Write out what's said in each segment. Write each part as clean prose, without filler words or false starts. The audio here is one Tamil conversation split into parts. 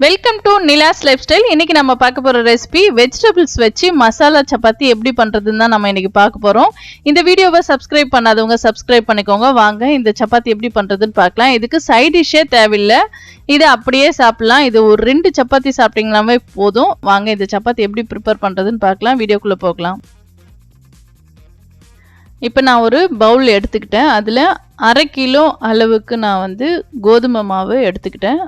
Welcome to Nila's life style. இன்னைக்கு நம்ம பார்க்க போற ரெசிபி வெஜிடபிள்ஸ் வச்சு மசாலா சப்பாத்தி எப்படி பண்றதுன்னு தான் நம்ம இன்னைக்கு பார்க்க போறோம். இந்த வீடியோவை சப்ஸ்கிரைப் பண்ணாதவங்க சப்ஸ்கிரைப் பண்ணிக்கோங்க. வாங்க இந்த சப்பாத்தி எப்படி பண்றதுன்னு பார்க்கலாம். இதுக்கு சைட் டிஷ்ஷே தேவையில்லை, இது அப்படியே சாப்பிடலாம். இது ஒரு 2 சப்பாத்தி சாப்பிட்டீங்களாமே போதும். வாங்க இந்த சப்பாத்தி எப்படி ப்ரிப்பேர் பண்றதுன்னு பார்க்கலாம். வீடியோக்குள்ள போகலாம். இப்போ நான் ஒரு பவுல் எடுத்துக்கிட்டேன். அதில் 1/2 கிலோ அளவுக்கு நான் கோதுமை மாவு எடுத்துக்கிட்டேன்.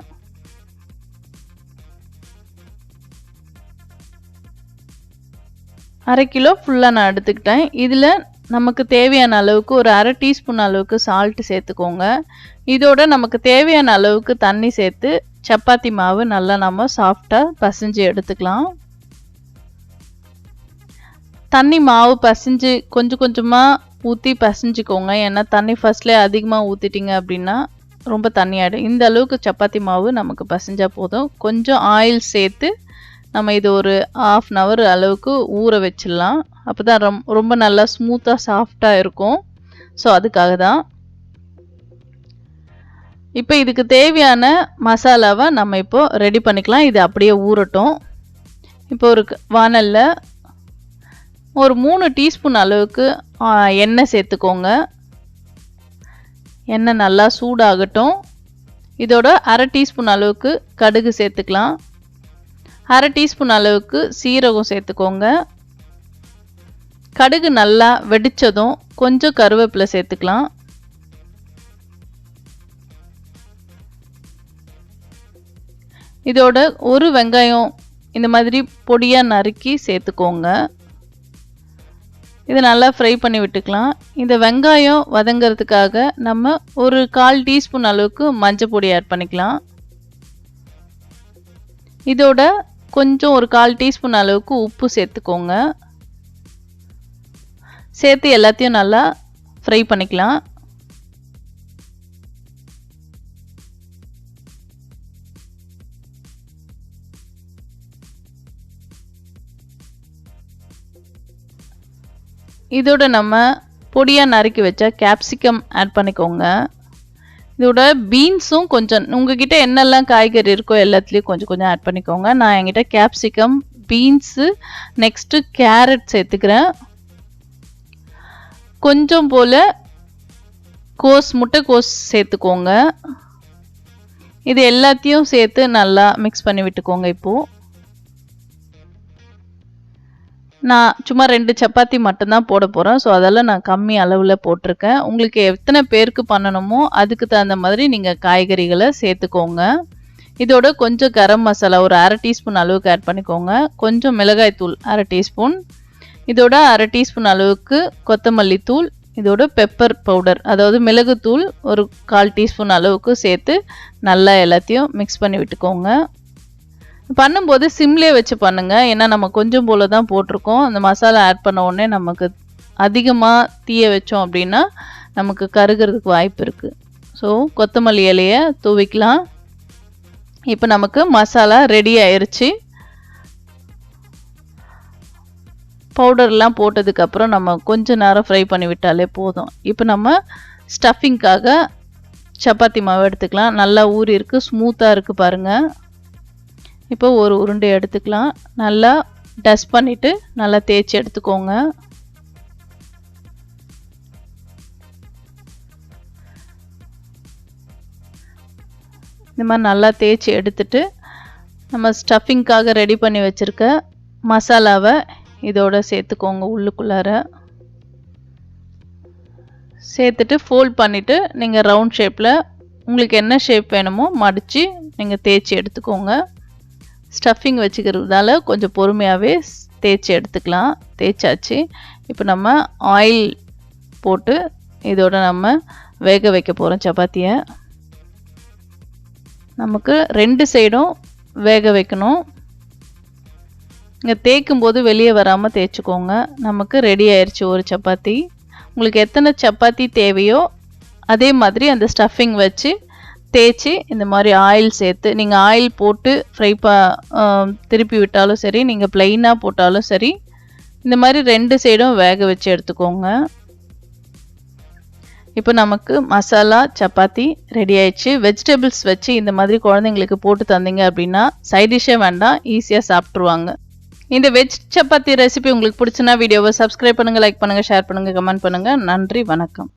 அரை கிலோ ஃபுல்லாக நான் எடுத்துக்கிட்டேன். இதில் நமக்கு தேவையான அளவுக்கு ஒரு 1/2 டீஸ்பூன் அளவுக்கு சால்ட்டு சேர்த்துக்கோங்க. இதோட நமக்கு தேவையான அளவுக்கு தண்ணி சேர்த்து சப்பாத்தி மாவு நல்லா நம்ம சாஃப்டாக பசைஞ்சு எடுத்துக்கலாம். தண்ணி மாவு பசைஞ்சு கொஞ்சம் கொஞ்சமாக ஊற்றி பசைஞ்சிக்கோங்க. ஏன்னா தண்ணி ஃபர்ஸ்ட்லேயே அதிகமாக ஊற்றிட்டிங்க அப்படின்னா ரொம்ப தண்ணி ஆகிடும். இந்த அளவுக்கு சப்பாத்தி மாவு நமக்கு பசைஞ்சால் போதும். கொஞ்சம் ஆயில் சேர்த்து நம்ம இது ஒரு 1/2 hour அளவுக்கு ஊற வச்சிடலாம். அப்போ தான் ரொம்ப நல்லா ஸ்மூத்தாக சாஃப்டாக இருக்கும். ஸோ அதுக்காக தான். இப்போ இதுக்கு தேவையான மசாலாவை நம்ம இப்போ ரெடி பண்ணிக்கலாம். இது அப்படியே ஊறட்டும். இப்போ ஒரு வானலில் ஒரு 3 டீஸ்பூன் அளவுக்கு எண்ணெய் சேர்த்துக்கோங்க. எண்ணெய் நல்லா சூடாகட்டும். இதோட 1/2 டீஸ்பூன் அளவுக்கு கடுகு சேர்த்துக்கலாம். 1/2 டீஸ்பூன் அளவுக்கு சீரகம் சேர்த்துக்கோங்க. கடுகு நல்லா வெடிச்சதும் கொஞ்சம் கருவேப்பிலை சேர்த்துக்கலாம். இதோட ஒரு வெங்காயம் இந்த மாதிரி பொடியாக நறுக்கி சேர்த்துக்கோங்க. இதை நல்லா ஃப்ரை பண்ணி விட்டுக்கலாம். இந்த வெங்காயம் வதங்கிறதுக்காக நம்ம ஒரு 1/4 டீஸ்பூன் அளவுக்கு மஞ்சள் பொடி ஆட் பண்ணிக்கலாம். இதோட கொஞ்சம் ஒரு 1/4 டீஸ்பூன் அளவுக்கு உப்பு சேர்த்துக்கோங்க. சேர்த்து எல்லாத்தையும் நல்லா ஃப்ரை பண்ணிக்கலாம். இதோட நம்ம பொடியாக நறுக்கி வச்ச கேப்சிகம் ஆட் பண்ணிக்கோங்க. இதோட பீன்ஸும் கொஞ்சம் உங்ககிட்ட என்னெல்லாம் காய்கறி இருக்கோ எல்லாத்துலேயும் கொஞ்சம் கொஞ்சம் ஆட் பண்ணிக்கோங்க. நான் என்கிட்ட கேப்சிகம், பீன்ஸு, நெக்ஸ்ட்டு கேரட் சேர்த்துக்கிறேன். கொஞ்சம் போல் முட்டைக்கோஸ் சேர்த்துக்கோங்க. இது எல்லாத்தையும் சேர்த்து நல்லா மிக்ஸ் பண்ணி விட்டுக்கோங்க. இப்போது நான் சும்மா 2 சப்பாத்தி மட்டும்தான் போட போகிறேன். ஸோ அதெல்லாம் நான் கம்மி அளவில் போட்டிருக்கேன். உங்களுக்கு எத்தனை பேருக்கு பண்ணணுமோ அதுக்கு தகுந்த மாதிரி நீங்கள் காய்கறிகளை சேர்த்துக்கோங்க. இதோட கொஞ்சம் கரம் மசாலா ஒரு 1/2 டீஸ்பூன் அளவுக்கு ஆட் பண்ணிக்கோங்க. கொஞ்சம் மிளகாய் தூள் 1/2 டீஸ்பூன். இதோட 1/2 டீஸ்பூன் அளவுக்கு கொத்தமல்லி தூள். இதோட பெப்பர் பவுடர் அதாவது மிளகுத்தூள் ஒரு 1/4 டீஸ்பூன் அளவுக்கு சேர்த்து நல்லா எல்லாத்தையும் மிக்ஸ் பண்ணி விட்டுக்கோங்க. பண்ணும்போது சிம்லேயே வச்சு பண்ணுங்கள். ஏன்னா நம்ம கொஞ்சம் போல் தான் போட்டிருக்கோம். அந்த மசாலா ஆட் பண்ண உடனே நமக்கு அதிகமாக தீய வச்சோம் அப்படின்னா நமக்கு கருகிறதுக்கு வாய்ப்பு இருக்குது. ஸோ கொத்தமல்லி இலையை தூவிக்கலாம். இப்போ நமக்கு மசாலா ரெடி ஆயிடுச்சு. பவுடர்லாம் போட்டதுக்கப்புறம் நம்ம கொஞ்சம் நேரம் ஃப்ரை பண்ணி விட்டாலே போதும். இப்போ நம்ம ஸ்டஃபிங்காக சப்பாத்தி மாவு எடுத்துக்கலாம். நல்லா ஊறி இருக்குது, ஸ்மூத்தாக இருக்குது பாருங்கள். இப்போ ஒரு உருண்டை எடுத்துக்கலாம். நல்லா டஸ்ட் பண்ணிவிட்டு நல்லா தேய்ச்சி எடுத்துக்கோங்க. இந்த மாதிரி நல்லா தேய்ச்சி எடுத்துட்டு நம்ம ஸ்டஃபிங்காக ரெடி பண்ணி வச்சுருக்க மசாலாவை இதோட சேர்த்துக்கோங்க. உள்ளுக்குள்ளார சேர்த்துட்டு ஃபோல்ட் பண்ணிவிட்டு நீங்கள் ரவுண்ட் ஷேப்பில் உங்களுக்கு என்ன ஷேப் வேணுமோ மடித்து நீங்கள் தேய்ச்சி எடுத்துக்கோங்க. ஸ்டஃபிங் வச்சுக்கிறதுனால கொஞ்சம் பொறுமையாகவே தேய்ச்சி எடுத்துக்கலாம். தேய்ச்சாச்சு. இப்போ நம்ம ஆயில் போட்டு இதோட நம்ம வேக வைக்க போகிறோம் சப்பாத்தியை. நமக்கு 2 சைடும் வேக வைக்கணும். இங்கே தேய்க்கும் போது வெளியே வராமல் தேய்ச்சிக்கோங்க. நமக்கு ரெடி ஆயிடுச்சு ஒரு சப்பாத்தி. உங்களுக்கு எத்தனை சப்பாத்தி தேவையோ அதே மாதிரி அந்த ஸ்டஃபிங் வச்சு தேய்ச்சி இந்த மாதிரி ஆயில் சேர்த்து நீங்கள் ஆயில் போட்டு திருப்பி விட்டாலும் சரி, நீங்கள் ப்ளைனாக போட்டாலும் சரி, இந்த மாதிரி 2 சைடும் வேக வச்சு எடுத்துக்கோங்க. இப்போ நமக்கு மசாலா சப்பாத்தி ரெடி ஆயிடுச்சு. வெஜிடபிள்ஸ் வச்சு இந்த மாதிரி குழந்தைங்களுக்கு போட்டு தந்தீங்க அப்படின்னா சைட் டிஷ்ஷே வேண்டாம், ஈஸியாக சாப்பிட்ருவாங்க. இந்த வெஜ் சப்பாத்தி ரெசிபி உங்களுக்கு பிடிச்சுன்னா வீடியோவை சப்ஸ்கிரைப் பண்ணுங்கள், லைக் பண்ணுங்கள், ஷேர் பண்ணுங்கள், கமெண்ட் பண்ணுங்கள். நன்றி, வணக்கம்.